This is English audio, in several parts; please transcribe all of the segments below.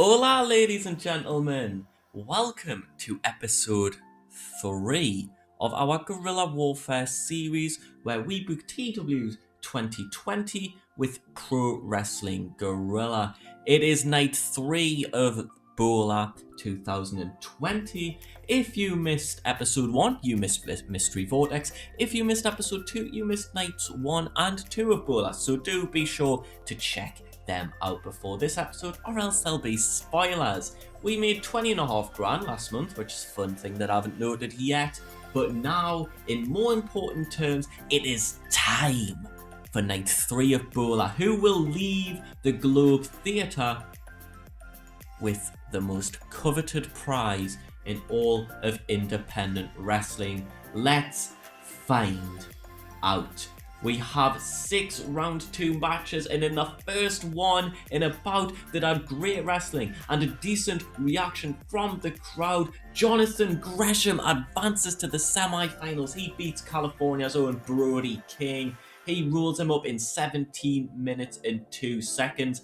Hola, ladies and gentlemen. Welcome to episode 3 of our Guerrilla Warfare series where we book TW's 2020 with Pro Wrestling Guerrilla. It is night 3 of Bola 2020. If you missed episode 1, you missed Mystery Vortex. If you missed episode 2, you missed nights 1 and 2 of Bola. So do be sure to check them out before this episode, or else there'll be spoilers. We made 20.5 grand last month, which is a fun thing that I haven't noted yet. But now, in more important terms, it is time for night 3 of Bola, who will leave the Globe Theatre with the most coveted prize in all of independent wrestling. Let's find out. We have 6 round 2 matches, and in the first one, in a bout that had great wrestling and a decent reaction from the crowd, Jonathan Gresham advances to the semi-finals. He beats California's own Brody King. He rolls him up in 17 minutes and 2 seconds.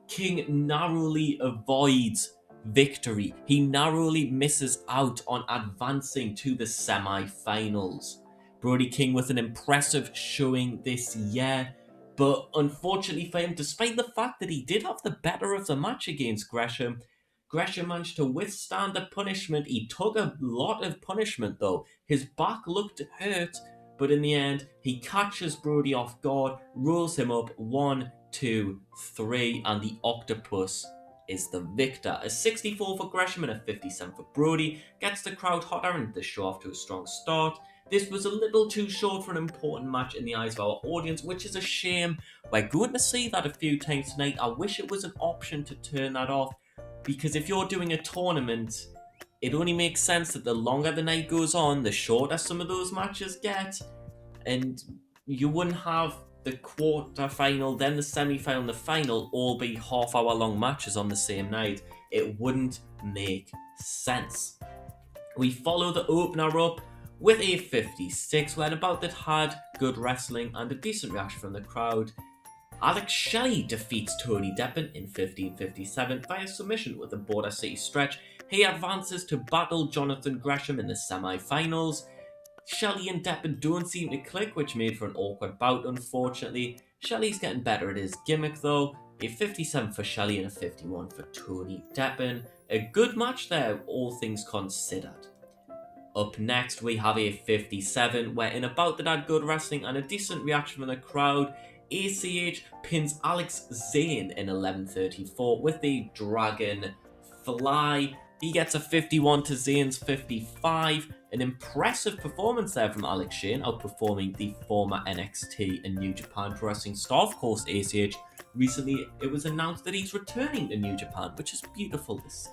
King narrowly avoids victory. He narrowly misses out on advancing to the semi-finals. Brody King with an impressive showing this year, but unfortunately for him, despite the fact that he did have the better of the match against Gresham, Gresham managed to withstand the punishment. He took a lot of punishment though. His back looked hurt, but in the end, he catches Brody off guard, rolls him up 1, 2, 3, and the octopus is the victor. A 64 for Gresham and a 57 for Brody gets the crowd hotter and the show off to a strong start. This was a little too short for an important match in the eyes of our audience, which is a shame. We're going to see that a few times tonight. I wish it was an option to turn that off, because if you're doing a tournament, it only makes sense that the longer the night goes on, the shorter some of those matches get, and you wouldn't have the quarter final, then the semi-final, and the final all be half-hour long matches on the same night. It wouldn't make sense. We follow the opener up with a 56, when about that had good wrestling and a decent reaction from the crowd. Alex Shelley defeats Tony Deppen in 15:57 via submission with a Border City stretch. He advances to battle Jonathan Gresham in the semi-finals. Shelley and Deppen don't seem to click, which made for an awkward bout, unfortunately. Shelley's getting better at his gimmick though. A 57 for Shelley and a 51 for Tony Deppen. A good match there, all things considered. Up next, we have a 57, where in a bout that had good wrestling and a decent reaction from the crowd, ACH pins Alex Zane in 11:34 with the Dragon Fly. He gets a 51 to Zane's 55. An impressive performance there from Alex Shane, outperforming the former NXT and New Japan Pro Wrestling star. Of course, ACH, recently it was announced that he's returning to New Japan, which is beautiful to see.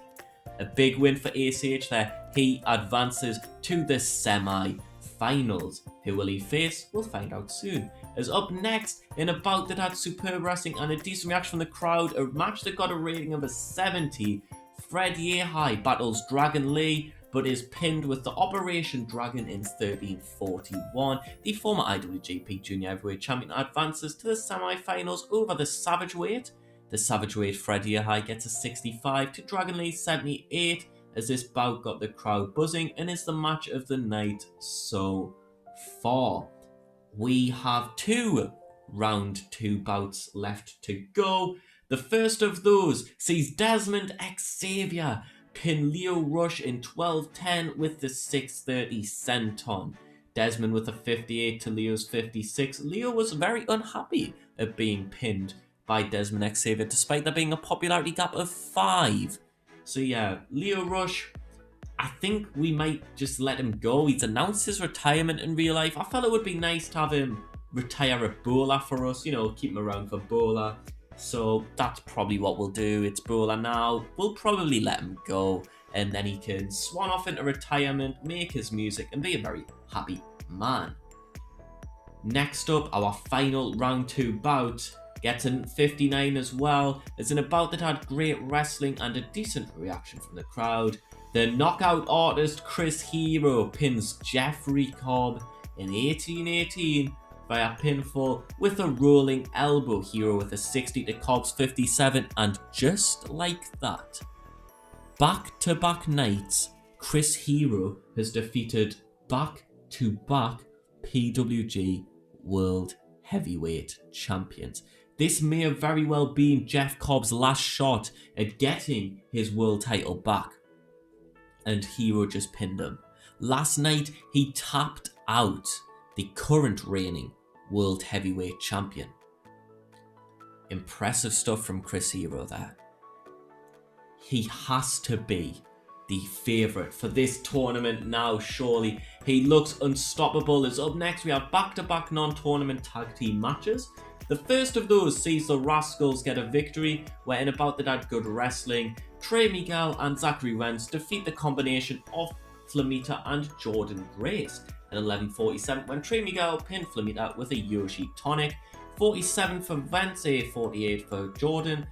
A big win for ACH there. He advances to the semi-finals. Who will he face? We'll find out soon. As up next, in a bout that had superb wrestling and a decent reaction from the crowd, a match that got a rating of a 70, Fred Yehai battles Dragon Lee, but is pinned with the Operation Dragon in 13:41. The former IWGP Junior Heavyweight Champion advances to the semi-finals over the Savage Weight. The Savage Weight Fred Yehai gets a 65 to Dragon Lee's 78, as this bout got the crowd buzzing and is the match of the night so far. We have 2 round 2 bouts left to go. The first of those sees Desmond Xavier pin Leo Rush in 12:10 with the 6:30 senton. Desmond with a 58 to Leo's 56. Leo was very unhappy at being pinned by Desmond Xavier, despite there being a popularity gap of 5. So yeah, Leo Rush, I think we might just let him go. He's announced his retirement in real life. I felt it would be nice to have him retire at Bola for us, keep him around for Bola. So that's probably what we'll do. It's Bola now. We'll probably let him go, and then he can swan off into retirement, make his music, and be a very happy man. Next up, our final round 2 bout gets a 59 as well, as in a bout that had great wrestling and a decent reaction from the crowd. The knockout artist Chris Hero pins Jeffrey Cobb in 18:18 via pinfall with a rolling elbow. Hero with a 60 to Cobb's 57, and just like that, back-to-back nights, Chris Hero has defeated back-to-back PWG World Heavyweight Champions. This may have very well been Jeff Cobb's last shot at getting his world title back, and Hero just pinned him. Last night, he tapped out the current reigning World Heavyweight Champion. Impressive stuff from Chris Hero there. He has to be the favourite for this tournament now, surely. He looks unstoppable. As up next, we have back-to-back non-tournament tag team matches. The first of those sees the Rascals get a victory, where in a bout that had good wrestling, Trey Miguel and Zachary Wentz defeat the combination of Flamita and Jordan Grace. At 11:47, when Trey Miguel pinned Flamita with a Yoshi Tonic. 47 for Wentz, a 48 for Jordan.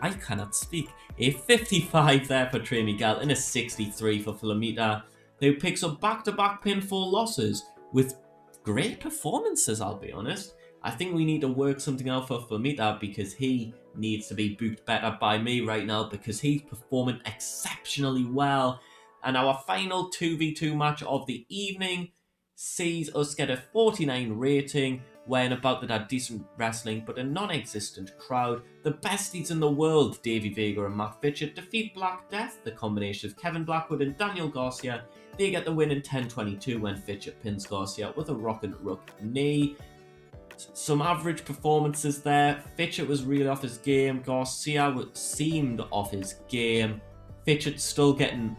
I cannot speak. A 55 there for Trey Miguel and a 63 for Flamita, who picks up back-to-back pinfall losses with great performances, I'll be honest. I think we need to work something out for Flamita because he needs to be booked better by me right now because he's performing exceptionally well. And our final 2v2 match of the evening sees us get a 49 rating when about that had decent wrestling but a non-existent crowd. The besties in the world, Davey Vega and Matt Fitchett, defeat Black Death, the combination of Kevin Blackwood and Daniel Garcia. They get the win in 10:22 when Fitchett pins Garcia with a rock and rook knee. Some average performances there. Fitchett was really off his game. Garcia seemed off his game. Fitchett still getting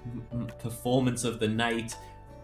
performance of the night.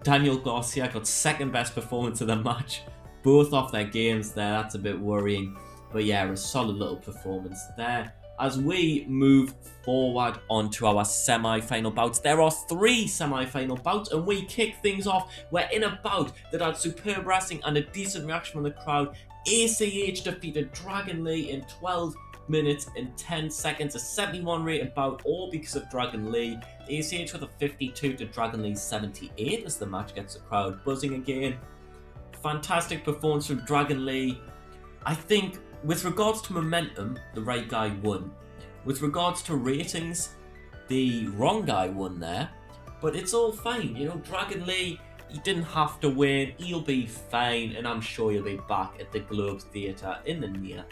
Daniel Garcia got second best performance of the match. Both off their games there. That's a bit worrying. But yeah, a solid little performance there. As we move forward onto our semi-final bouts, there are 3 semi-final bouts, and we kick things off. We're in a bout that had superb wrestling and a decent reaction from the crowd. ACH defeated Dragon Lee in 12 minutes and 10 seconds, a 71 rated bout, all because of Dragon Lee. ACH with a 52 to Dragon Lee's 78 as the match gets the crowd buzzing again. Fantastic performance from Dragon Lee. I think with regards to momentum, the right guy won. With regards to ratings, the wrong guy won there. But it's all fine, you know, Dragon Lee, he didn't have to win. He'll be fine, and I'm sure he'll be back at the Globe Theatre in the near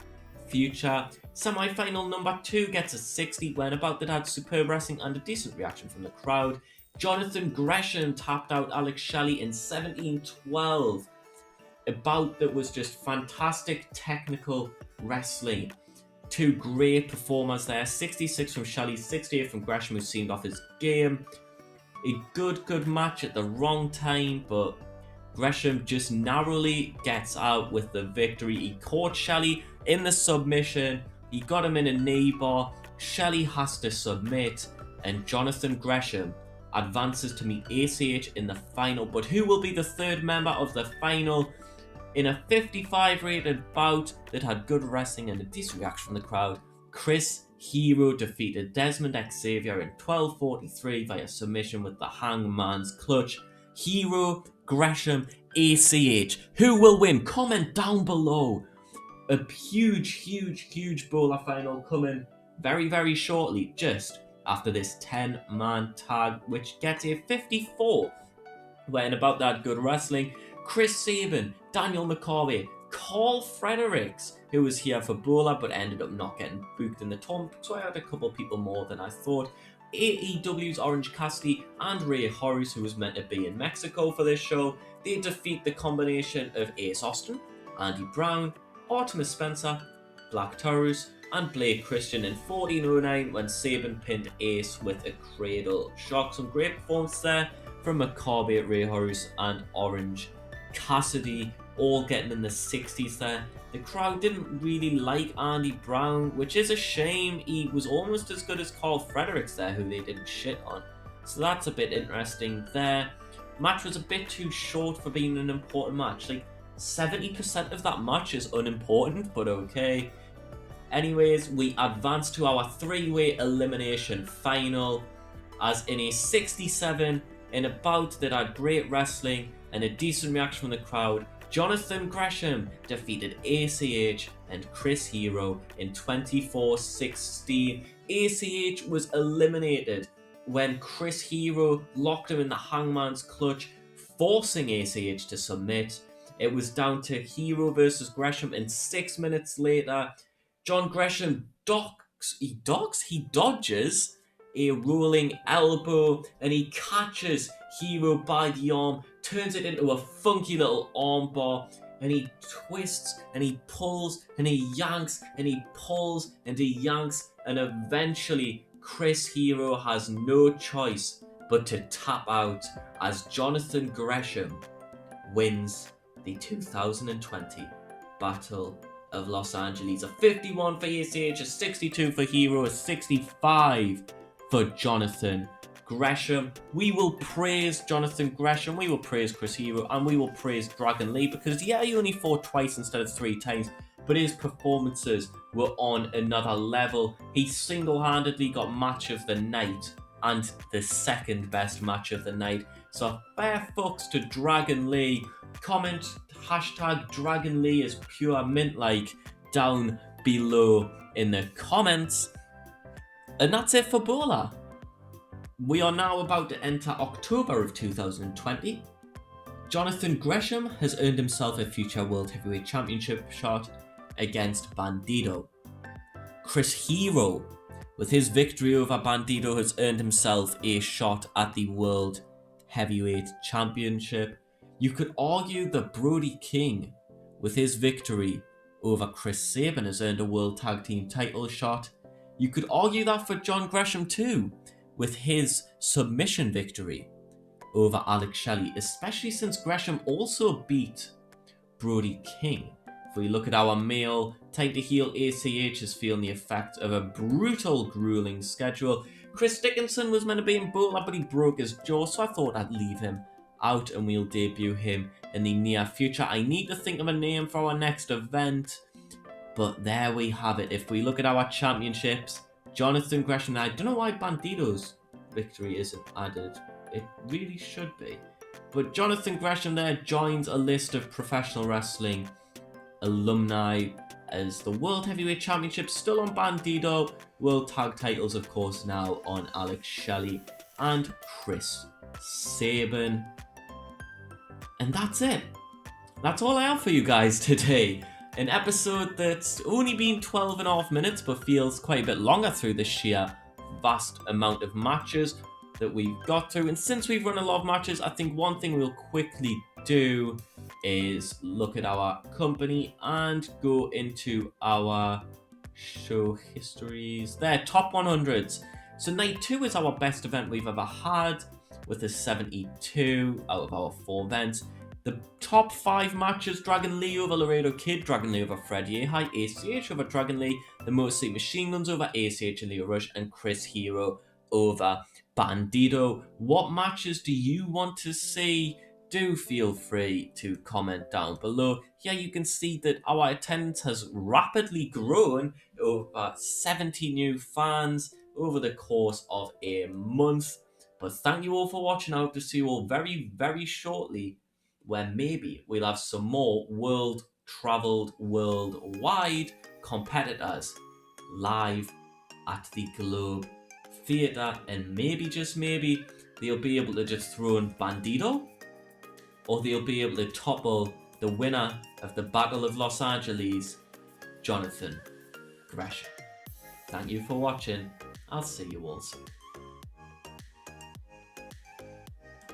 future. Semi-final number 2 gets a 60 when about that had superb wrestling and a decent reaction from the crowd. Jonathan Gresham tapped out Alex Shelley in 17:12. A bout that was just fantastic technical wrestling. 2 great performers there. 66 from Shelley, 68 from Gresham, who seemed off his game. A good match at the wrong time, but Gresham just narrowly gets out with the victory. He caught Shelley in the submission. He got him in a knee bar. Shelley has to submit, and Jonathan Gresham advances to meet ACH in the final. But who will be the third member of the final? In a 55 rated bout that had good wrestling and a decent reaction from the crowd, Chris Hero defeated Desmond Xavier in 12:43 via submission with the Hangman's Clutch. Hero, Gresham, ACH. Who will win? Comment down below. A huge Bola final coming very shortly, just after this 10-man tag, which gets a 54. When about that good wrestling, Chris Sabin, Daniel McCarvey, Carl Fredericks, who was here for Bola but ended up not getting booked in the tournament, so I had a couple of people more than I thought. AEW's Orange Cassidy and Ray Horus, who was meant to be in Mexico for this show, they defeat the combination of Ace Austin, Andy Brown, Artemis Spencer, Black Taurus, and Blake Christian in 14:09 when Sabin pinned Ace with a cradle shock. Some great performance there from McCarvey, Ray Horus, and Orange Cassidy, all getting in the 60s there. The crowd didn't really like Andy Brown, which is a shame. He was almost as good as Carl Fredericks there, who they didn't shit on. So that's a bit interesting there. Match was a bit too short for being an important match. Like 70% of that match is unimportant, but okay. Anyways, we advance to our 3-way elimination final, as in a 67 in a bout that had great wrestling and a decent reaction from the crowd. Jonathan Gresham defeated ACH and Chris Hero in 24-16. ACH was eliminated when Chris Hero locked him in the Hangman's Clutch, forcing ACH to submit. It was down to Hero versus Gresham, and 6 minutes later, John Gresham dodges a rolling elbow, and he catches Hero by the arm, turns it into a funky little armbar, and he twists and he pulls and he yanks and he pulls and he yanks, and eventually Chris Hero has no choice but to tap out as Jonathan Gresham wins the 2020 Battle of Los Angeles. A 51 for ACH, a 62 for Hero, a 65 for Jonathan Gresham. We will praise Jonathan Gresham, we will praise Chris Hero, and we will praise Dragon Lee, because yeah, he only fought twice instead of 3 times, but his performances were on another level. He single-handedly got match of the night and the second best match of the night. So fair fucks to Dragon Lee. Comment hashtag Dragon Lee is pure mint like down below in the comments. And that's it for Bola. We are now about to enter October of 2020. Jonathan Gresham has earned himself a future World Heavyweight Championship shot against Bandido. Chris Hero, with his victory over Bandido, has earned himself a shot at the World Heavyweight Championship. You could argue that Brody King, with his victory over Chris Sabin, has earned a World Tag Team title shot. You could argue that for John Gresham too, with his submission victory over Alex Shelley, especially since Gresham also beat Brody King. If we look at our male time to heel, ACH is feeling the effect of a brutal, grueling schedule. Chris Dickinson was meant to be in Bola, but he broke his jaw, so I thought I'd leave him out and we'll debut him in the near future. I need to think of a name for our next event, but there we have it. If we look at our championships, Jonathan Gresham, I don't know why Bandido's victory isn't added. It really should be. But Jonathan Gresham there joins a list of professional wrestling alumni as the World Heavyweight Championship still on Bandido, World Tag Titles of course now on Alex Shelley and Chris Sabin. And that's it. That's all I have for you guys today. An episode that's only been 12 and a half minutes but feels quite a bit longer through the sheer vast amount of matches that we've got through. And since we've run a lot of matches, I think one thing we'll quickly do is look at our company and go into our show histories. There, top 100s. So night 2 is our best event we've ever had with a 72 out of our 4 events. The top 5 matches: Dragon Lee over Laredo Kid, Dragon Lee over Fred Yehai, ACH over Dragon Lee, the Motor City Machine Guns over ACH and Leo Rush, and Chris Hero over Bandido. What matches do you want to see? Do feel free to comment down below. Here you can see that our attendance has rapidly grown, over 70 new fans over the course of a month. But thank you all for watching. I hope to see you all very, very shortly, where maybe we'll have some more world-travelled, worldwide competitors live at the Globe Theatre, and maybe, just maybe, they'll be able to just throw in Bandido, or they'll be able to topple the winner of the Battle of Los Angeles, Jonathan Gresham. Thank you for watching. I'll see you all soon.